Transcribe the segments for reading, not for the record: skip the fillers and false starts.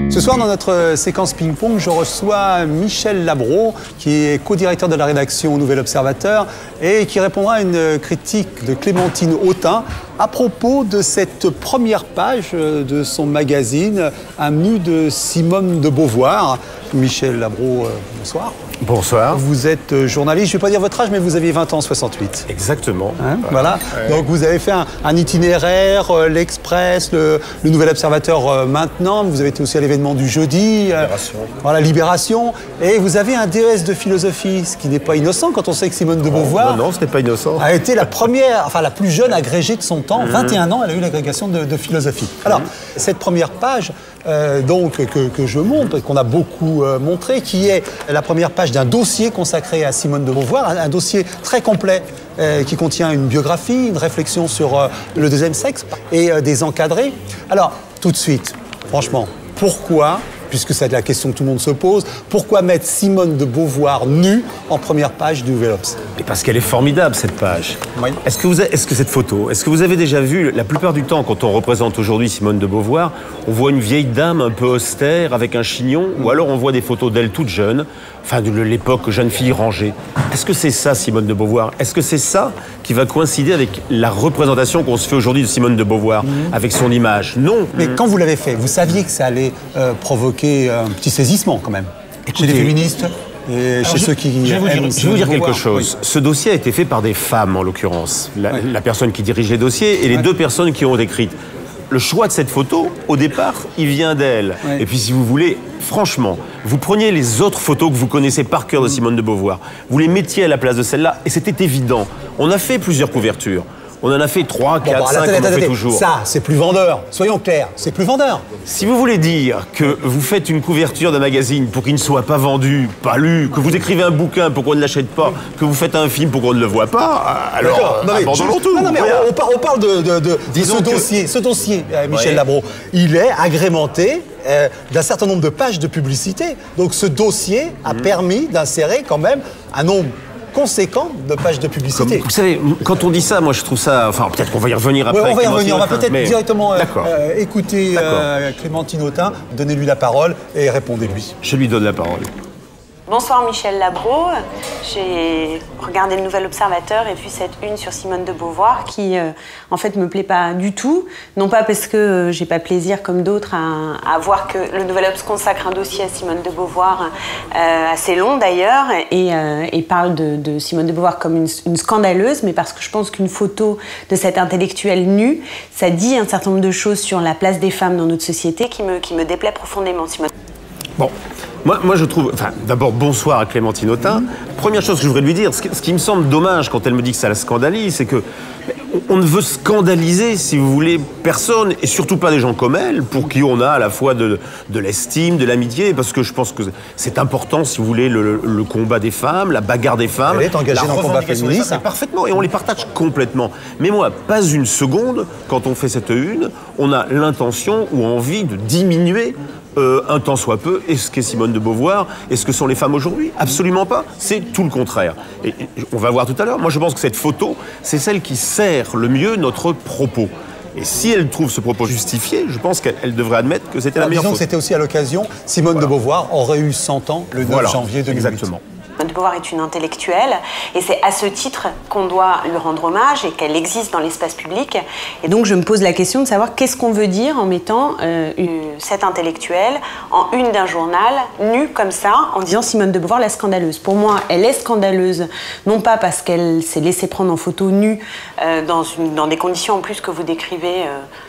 Ce soir, dans notre séquence ping-pong, je reçois Michel Labro, qui est co-directeur de la rédaction Nouvel Observateur et qui répondra à une critique de Clémentine Autain à propos de cette première page de son magazine, un nu de Simone de Beauvoir. Michel Labro, bonsoir. Bonsoir. Vous êtes journaliste, je ne vais pas dire votre âge, mais vous aviez 20 ans, 68. Exactement. Hein, voilà. Donc vous avez fait un itinéraire, l'Express, le Nouvel Observateur maintenant. Vous avez été aussi à l'événement du jeudi. Libération. Voilà, Libération. Et vous avez un DES de philosophie, ce qui n'est pas innocent quand on sait que Simone de Beauvoir Non, ce n'est pas innocent. a été la première, enfin la plus jeune agrégée de son temps. 21 ans, elle a eu l'agrégation de philosophie. Alors, cette première page, donc que je montre, qu'on a beaucoup montré, qui est la première page d'un dossier consacré à Simone de Beauvoir, un dossier très complet qui contient une biographie, une réflexion sur le deuxième sexe et des encadrés. Alors, tout de suite, franchement, pourquoi, puisque c'est la question que tout le monde se pose, pourquoi mettre Simone de Beauvoir nue en première page du Nouvel Obs? Mais parce qu'elle est formidable, cette page. Oui. Est-ce que cette photo, est-ce que vous avez déjà vu, la plupart du temps, quand on représente aujourd'hui Simone de Beauvoir, on voit une vieille dame un peu austère, avec un chignon, ou alors on voit des photos d'elle toute jeune, enfin de l'époque jeune fille rangée. Est-ce que c'est ça, Simone de Beauvoir? Est-ce que c'est ça qui va coïncider avec la représentation qu'on se fait aujourd'hui de Simone de Beauvoir, avec son image? Non. Mais quand vous l'avez fait, vous saviez que ça allait provoquer un petit saisissement quand même, chez les féministes et chez ceux qui je vais vous dire quelque chose. Oui. Ce dossier a été fait par des femmes, en l'occurrence. La personne qui dirige les dossiers et les deux personnes qui ont écrit. Le choix de cette photo, au départ, il vient d'elle. Oui. Et puis, si vous voulez, franchement, vous preniez les autres photos que vous connaissez par cœur de Simone de Beauvoir, vous les mettiez à la place de celle-là, et c'était évident. On a fait plusieurs couvertures. On en a fait 3, 4, 5, on en fait toujours. Ça, c'est plus vendeur. Soyons clairs, c'est plus vendeur. Si vous voulez dire que vous faites une couverture d'un magazine pour qu'il ne soit pas vendu, pas lu, que vous écrivez un bouquin pour qu'on ne l'achète pas, que vous faites un film pour qu'on ne le voit pas, alors abandonnons tout. Non, mais on parle de ce dossier, Michel Labro. Il est agrémenté d'un certain nombre de pages de publicité. Donc ce dossier a permis d'insérer quand même un nombre conséquent de pages de publicité. Vous savez, quand on dit ça, moi je trouve ça... Enfin, peut-être qu'on va y revenir après. Oui, on va y revenir. On va peut-être directement écouter Clémentine Autain. Donnez-lui la parole et répondez-lui. Je lui donne la parole. Bonsoir Michel Labro, j'ai regardé le Nouvel Observateur et vu cette une sur Simone de Beauvoir qui en fait me plaît pas du tout, non pas parce que j'ai pas plaisir comme d'autres à voir que le Nouvel Obs consacre un dossier à Simone de Beauvoir assez long d'ailleurs et parle de Simone de Beauvoir comme une scandaleuse, mais parce que je pense qu'une photo de cette intellectuelle nue, ça dit un certain nombre de choses sur la place des femmes dans notre société qui me déplaît profondément. Simone. Bon, moi je trouve... Enfin, d'abord, bonsoir à Clémentine Autain. Première chose que je voudrais lui dire, ce qui me semble dommage quand elle me dit que ça la scandalise, c'est que on ne veut scandaliser, si vous voulez, personne, et surtout pas des gens comme elle, pour qui on a à la fois de l'estime, de l'amitié, parce que je pense que c'est important, si vous voulez, le combat des femmes, la bagarre des femmes. Elle est engagée dans le combat féministe. Parfaitement, et on les partage complètement. Mais moi, pas une seconde, quand on fait cette une, on a l'intention ou envie de diminuer un tant soit peu, est-ce qu'est Simone de Beauvoir, est ce que sont les femmes aujourd'hui? Absolument pas, c'est tout le contraire. Et on va voir tout à l'heure, moi je pense que cette photo, c'est celle qui sert le mieux notre propos. Et si elle trouve ce propos justifié, je pense qu'elle devrait admettre que c'était la meilleure photo. Disons que c'était aussi à l'occasion, Simone de Beauvoir aurait eu 100 ans le 9 janvier 2008. Exactement. Simone de Beauvoir est une intellectuelle et c'est à ce titre qu'on doit lui rendre hommage et qu'elle existe dans l'espace public. Et donc je me pose la question de savoir qu'est-ce qu'on veut dire en mettant cette intellectuelle en une d'un journal, nue comme ça, en disant Simone de Beauvoir la scandaleuse. Pour moi, elle est scandaleuse, non pas parce qu'elle s'est laissée prendre en photo nue dans des conditions en plus que vous décrivez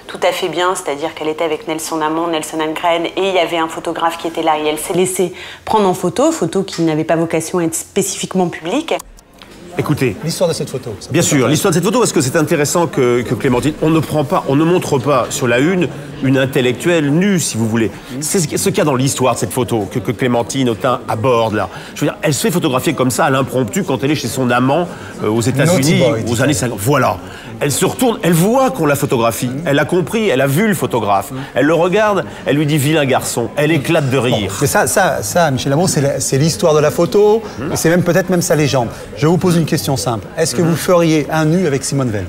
tout à fait bien, c'est-à-dire qu'elle était avec Nelson Amand, Nelson Algren, et il y avait un photographe qui était là et elle s'est laissée prendre en photo qui n'avait pas vocation à être spécifiquement publique. Écoutez, l'histoire de cette photo. Bien sûr, l'histoire de cette photo, parce que c'est intéressant que Clémentine, on ne montre pas sur la une intellectuelle nue, si vous voulez. C'est ce qu'il y a dans l'histoire de cette photo que Clémentine Autain aborde là. Je veux dire, elle se fait photographier comme ça à l'impromptu quand elle est chez son amant aux États-Unis aux années 50. Voilà. Elle se retourne, elle voit qu'on la photographie. Elle a compris, elle a vu le photographe. Elle le regarde, elle lui dit vilain garçon. Elle éclate de rire. Bon, mais ça, Michel Labro, c'est l'histoire de la photo, et c'est peut-être même sa légende. Je vous pose une question simple. Est-ce que vous feriez un nu avec Simone Veil?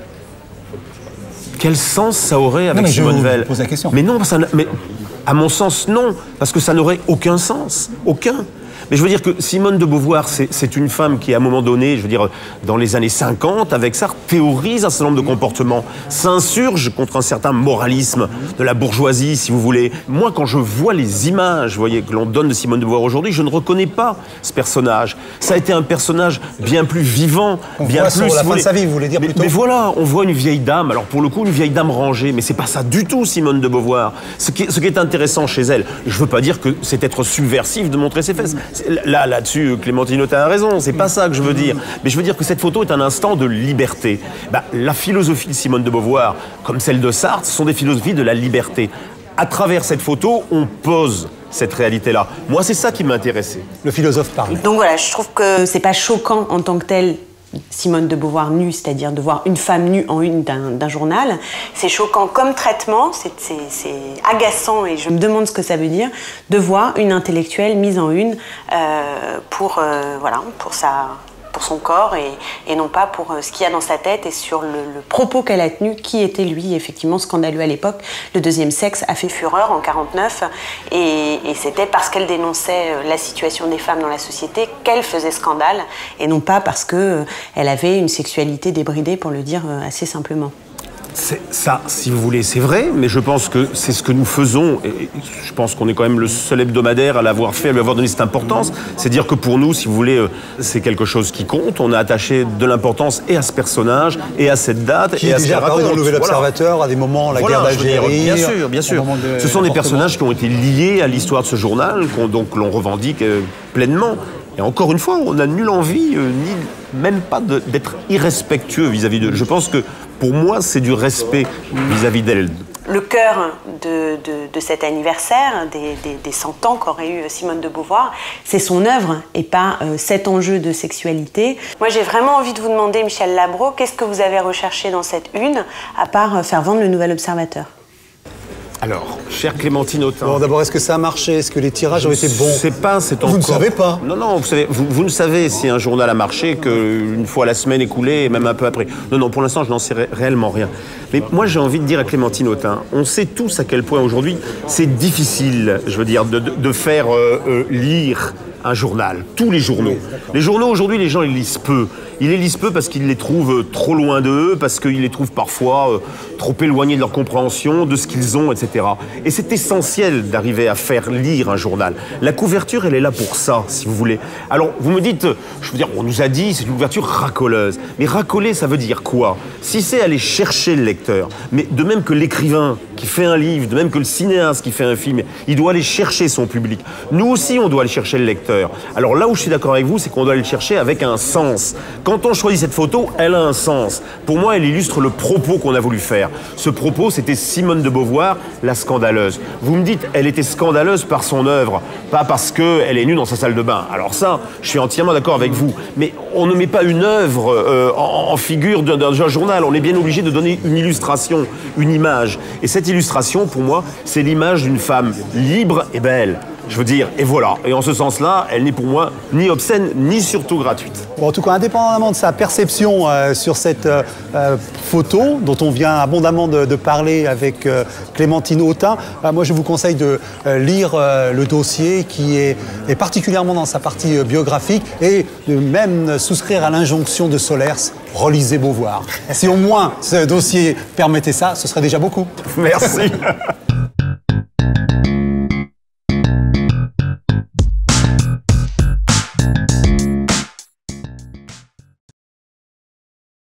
Quel sens ça aurait avec Simone Veil? Je pose la question. Mais non, À mon sens, non, parce que ça n'aurait aucun sens. Aucun. Mais je veux dire que Simone de Beauvoir, c'est une femme qui, à un moment donné, je veux dire, dans les années 50, avec ça, théorise un certain nombre de comportements, s'insurge contre un certain moralisme de la bourgeoisie, si vous voulez. Moi, quand je vois les images, vous voyez, que l'on donne de Simone de Beauvoir aujourd'hui, je ne reconnais pas ce personnage. Ça a été un personnage bien plus vivant, bien plus... Sur la fin de sa vie, vous voulez dire plutôt. Mais voilà, on voit une vieille dame, alors pour le coup, une vieille dame rangée, mais c'est pas ça du tout, Simone de Beauvoir. Ce qui est intéressant chez elle, je veux pas dire que c'est être subversif de montrer ses fesses. Là-dessus, Clémentine Autain a raison, c'est pas ça que je veux dire. Mais je veux dire que cette photo est un instant de liberté. La philosophie de Simone de Beauvoir, comme celle de Sartre, sont des philosophies de la liberté. À travers cette photo, on pose cette réalité-là. Moi, c'est ça qui m'intéressait. Le philosophe parle. Donc voilà, je trouve que c'est pas choquant en tant que tel, Simone de Beauvoir nue, c'est-à-dire de voir une femme nue en une d'un journal. C'est choquant comme traitement, c'est agaçant et je me demande ce que ça veut dire de voir une intellectuelle mise en une pour son corps et non pas pour ce qu'il y a dans sa tête et sur le propos qu'elle a tenu, qui était lui, effectivement scandaleux à l'époque. Le deuxième sexe a fait fureur en 49 et c'était parce qu'elle dénonçait la situation des femmes dans la société qu'elle faisait scandale et non pas parce qu'elle avait une sexualité débridée, pour le dire assez simplement. Ça, si vous voulez, c'est vrai, mais je pense que c'est ce que nous faisons, et je pense qu'on est quand même le seul hebdomadaire à l'avoir fait, à lui avoir donné cette importance. C'est dire que pour nous, si vous voulez, c'est quelque chose qui compte. On a attaché de l'importance et à ce personnage, et à cette date, qui et est à ce déjà apparu dans le Nouvel Observateur, à des moments, la guerre d'Algérie. Bien sûr, bien sûr. Ce sont des personnages qui ont été liés à l'histoire de ce journal, donc l'on revendique pleinement. Et encore une fois, on n'a nulle envie, ni même pas d'être irrespectueux vis-à-vis d'eux. Je pense que, pour moi, c'est du respect vis-à-vis d'elle. Le cœur de cet anniversaire, des 100 ans qu'aurait eu Simone de Beauvoir, c'est son œuvre et pas cet enjeu de sexualité. Moi, j'ai vraiment envie de vous demander, Michel Labro, qu'est-ce que vous avez recherché dans cette une, à part faire vendre le Nouvel Observateur ? Alors, chère Clémentine Autain... Bon, d'abord, est-ce que ça a marché? Est-ce que les tirages ont été bons? Vous ne savez pas? Non, vous ne savez si un journal a marché qu'une fois la semaine écoulée, et même un peu après. Non, pour l'instant, je n'en sais réellement rien. Mais moi, j'ai envie de dire à Clémentine Autain, on sait tous à quel point aujourd'hui, c'est difficile, je veux dire, de faire lire un journal, tous les journaux. Les journaux, aujourd'hui, les gens, ils lisent peu. Ils les lisent peu parce qu'ils les trouvent trop loin d'eux, parce qu'ils les trouvent parfois trop éloignés de leur compréhension, de ce qu'ils ont, etc. Et c'est essentiel d'arriver à faire lire un journal. La couverture, elle est là pour ça, si vous voulez. Alors, vous me dites, je veux dire, on nous a dit, c'est une couverture racoleuse. Mais racoler, ça veut dire quoi? Si c'est aller chercher le lecteur, mais de même que l'écrivain qui fait un livre, de même que le cinéaste qui fait un film, il doit aller chercher son public. Nous aussi, on doit aller chercher le lecteur. Alors là où je suis d'accord avec vous, c'est qu'on doit aller le chercher avec un sens. Quand on choisit cette photo, elle a un sens. Pour moi, elle illustre le propos qu'on a voulu faire. Ce propos, c'était Simone de Beauvoir, la scandaleuse. Vous me dites, elle était scandaleuse par son œuvre, pas parce qu'elle est nue dans sa salle de bain. Alors ça, je suis entièrement d'accord avec vous. Mais on ne met pas une œuvre en figure d'un journal. On est bien obligé de donner une illustration, une image. Et cette illustration, pour moi, c'est l'image d'une femme libre et belle. Je veux dire, et voilà. Et en ce sens-là, elle n'est pour moi ni obscène, ni surtout gratuite. Bon, en tout cas, indépendamment de sa perception sur cette photo, dont on vient abondamment de parler avec Clémentine Autain, moi je vous conseille de lire le dossier qui est particulièrement dans sa partie biographique et de même souscrire à l'injonction de Solers, relisez Beauvoir. Si au moins ce dossier permettait ça, ce serait déjà beaucoup. Merci.